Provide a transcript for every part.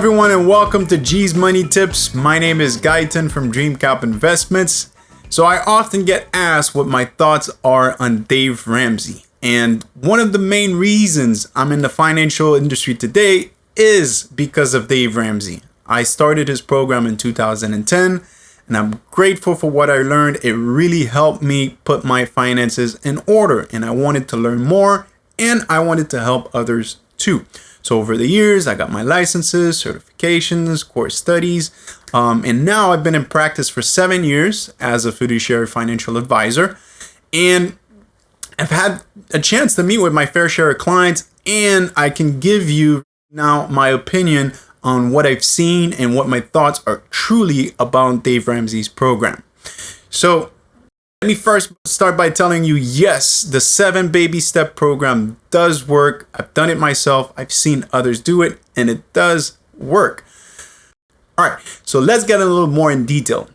everyone, and welcome to G's Money Tips. My name is Gaetan from DreamCap Investments. So I often get asked what my thoughts are on Dave Ramsey. And one of the main reasons I'm in the financial industry today is because of Dave Ramsey. I started his program in 2010, and I'm grateful for what I learned. It really helped me put my finances in order, and I wanted to learn more, and I wanted to help others too. So over the years, I got my licenses, certifications, course studies, and now I've been in practice for 7 years as a fiduciary financial advisor. And I've had a chance to meet with my fair share of clients, and I can give you now my opinion on what I've seen and what my thoughts are truly about Dave Ramsey's program. So let me first start by telling you, yes, the 7 baby step program does work. I've done it myself. I've seen others do it, and it does work. All right, so let's get a little more in detail.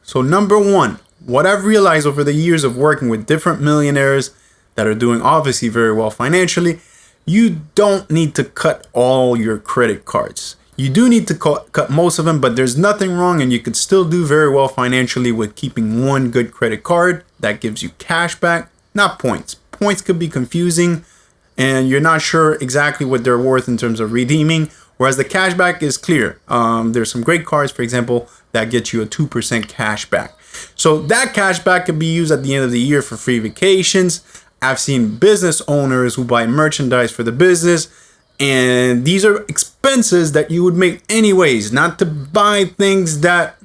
So number one, what I've realized over the years of working with different millionaires that are doing obviously very well financially, you don't need to cut all your credit cards. You do need to cut most of them, but there's nothing wrong, and you could still do very well financially with keeping one good credit card that gives you cash back, not points. Points could be confusing, and you're not sure exactly what they're worth in terms of redeeming, whereas the cash back is clear. There's some great cards, for example, that get you a 2% cash back. So that cash back could be used at the end of the year for free vacations. I've seen business owners who buy merchandise for the business, and these are expenses that you would make anyways, not to buy things that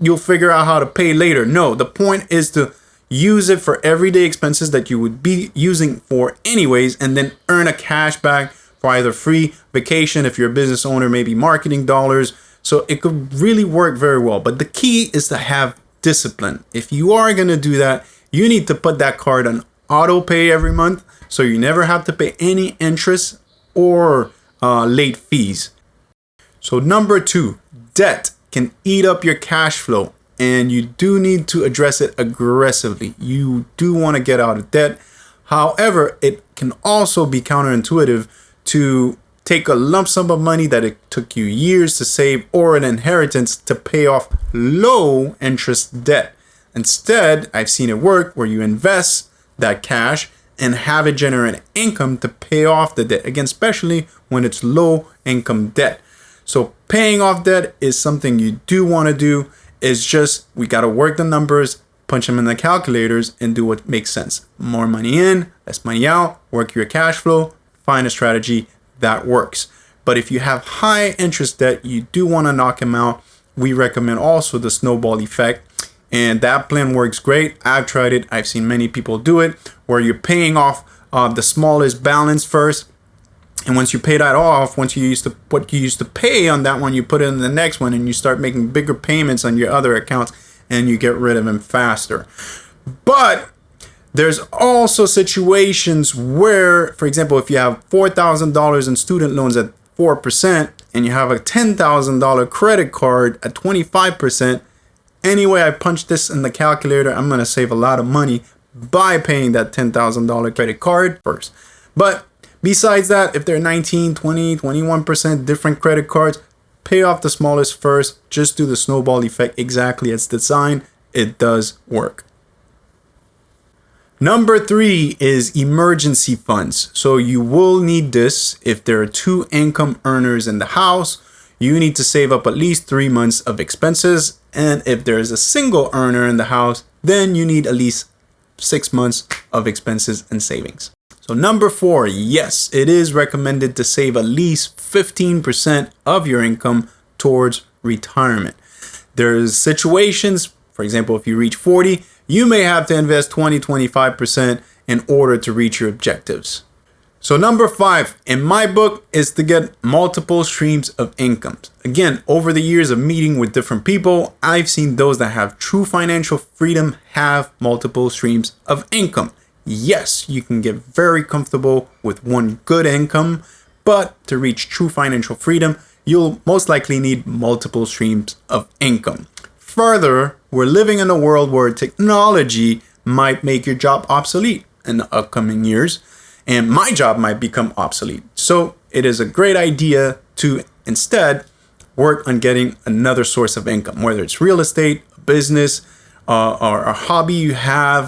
you'll figure out how to pay later. No, the point is to use it for everyday expenses that you would be using for anyways, and then earn a cash back for either free vacation if you're a business owner, maybe marketing dollars. So it could really work very well. But the key is to have discipline. If you are going to do that, you need to put that card on auto pay every month, so you never have to pay any interest or late fees. So number 2, debt can eat up your cash flow, and you do need to address it aggressively. You do want to get out of debt. However, it can also be counterintuitive to take a lump sum of money that it took you years to save or an inheritance to pay off low interest debt. Instead, I've seen it work where you invest that cash and have it generate income to pay off the debt. Again, especially when it's low income debt. So paying off debt is something you do want to do. It's just, we got to work the numbers, punch them in the calculators, and do what makes sense. More money in, less money out, work your cash flow, find a strategy that works. But if you have high interest debt, you do want to knock them out. We recommend also the snowball effect. And that plan works great. I've tried it. I've seen many people do it, where you're paying off the smallest balance first. And once you pay that off, what you used to pay on that one, you put it in the next one, and you start making bigger payments on your other accounts, and you get rid of them faster. But there's also situations where, for example, if you have $4,000 in student loans at 4% and you have a $10,000 credit card at 25%, anyway I punch this in the calculator, I'm going to save a lot of money by paying that $10,000 credit card first. But besides that, if they're 19, 20, 21% different credit cards, pay off the smallest first. Just do the snowball effect exactly as designed. It does work. Number 3 is emergency funds. So you will need this if there are 2 income earners in the house. You need to save up at least 3 months of expenses. And if there is a single earner in the house, then you need at least 6 months of expenses and savings. So number 4, yes, it is recommended to save at least 15% of your income towards retirement. There's situations, for example, if you reach 40, you may have to invest 20-25% in order to reach your objectives. So number 5 in my book is to get multiple streams of income. Again, over the years of meeting with different people, I've seen those that have true financial freedom have multiple streams of income. Yes, you can get very comfortable with one good income, but to reach true financial freedom, you'll most likely need multiple streams of income. Further, we're living in a world where technology might make your job obsolete in the upcoming years, and my job might become obsolete. So it is a great idea to instead work on getting another source of income, whether it's real estate, a business, or a hobby you have,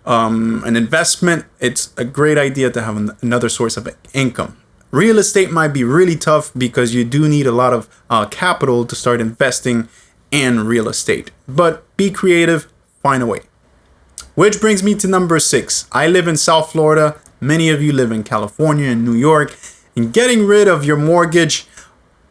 an investment. It's a great idea to have another source of income. Real estate might be really tough because you do need a lot of capital to start investing in real estate, but be creative, find a way. Which brings me to number 6. I live in South Florida. Many of you live in California and New York. And getting rid of your mortgage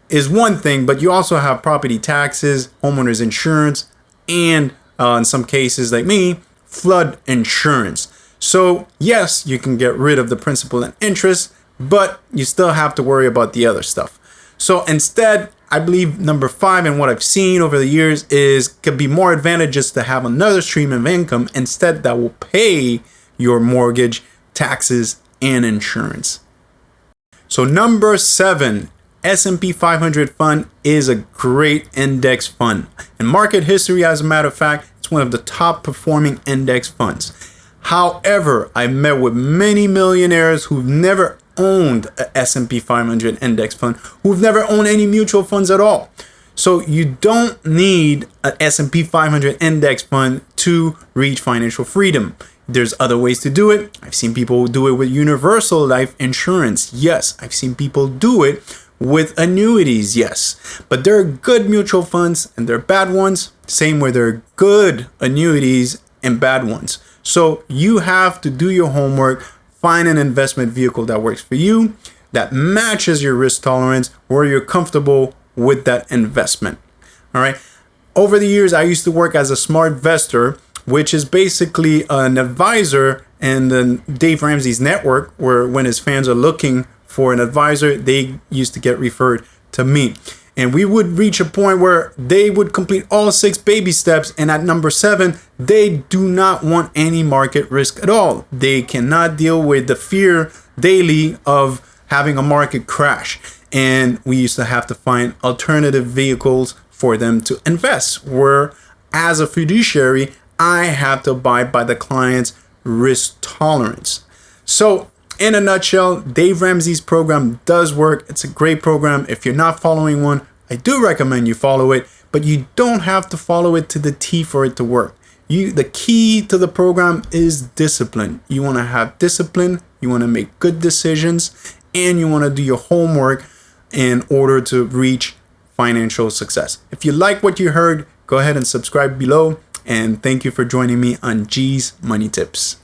is one thing, but you also have property taxes, homeowners insurance, and in some cases like me, flood insurance. So yes, you can get rid of the principal and interest, but you still have to worry about the other stuff. So instead, I believe number 5 and what I've seen over the years is could be more advantageous to have another stream of income instead that will pay your mortgage, taxes, and insurance. So number 7, S&P 500 fund is a great index fund. In market history, as a matter of fact, it's one of the top performing index funds. However, I met with many millionaires who've never owned a S&P 500 index fund, who've never owned any mutual funds at all. So you don't need an S&P 500 index fund to reach financial freedom. There's other ways to do it. I've seen people do it with universal life insurance. Yes, I've seen people do it with annuities. Yes, but there are good mutual funds and there are bad ones. Same where there are good annuities and bad ones. So you have to do your homework. Find an investment vehicle that works for you, that matches your risk tolerance, where you're comfortable with that investment. All right. Over the years, I used to work as a smart investor, which is basically an advisor in the Dave Ramsey's network, where when his fans are looking for an advisor, they used to get referred to me. And we would reach a point where they would complete all 6 baby steps. And at number 7, they do not want any market risk at all. They cannot deal with the fear daily of having a market crash. And we used to have to find alternative vehicles for them to invest, where as a fiduciary, I have to abide by the client's risk tolerance. So in a nutshell, Dave Ramsey's program does work. It's a great program. If you're not following one, I do recommend you follow it, but you don't have to follow it to the T for it to work. The key to the program is discipline. You want to have discipline, you want to make good decisions, and you want to do your homework in order to reach financial success. If you like what you heard, go ahead and subscribe below. And thank you for joining me on G's Money Tips.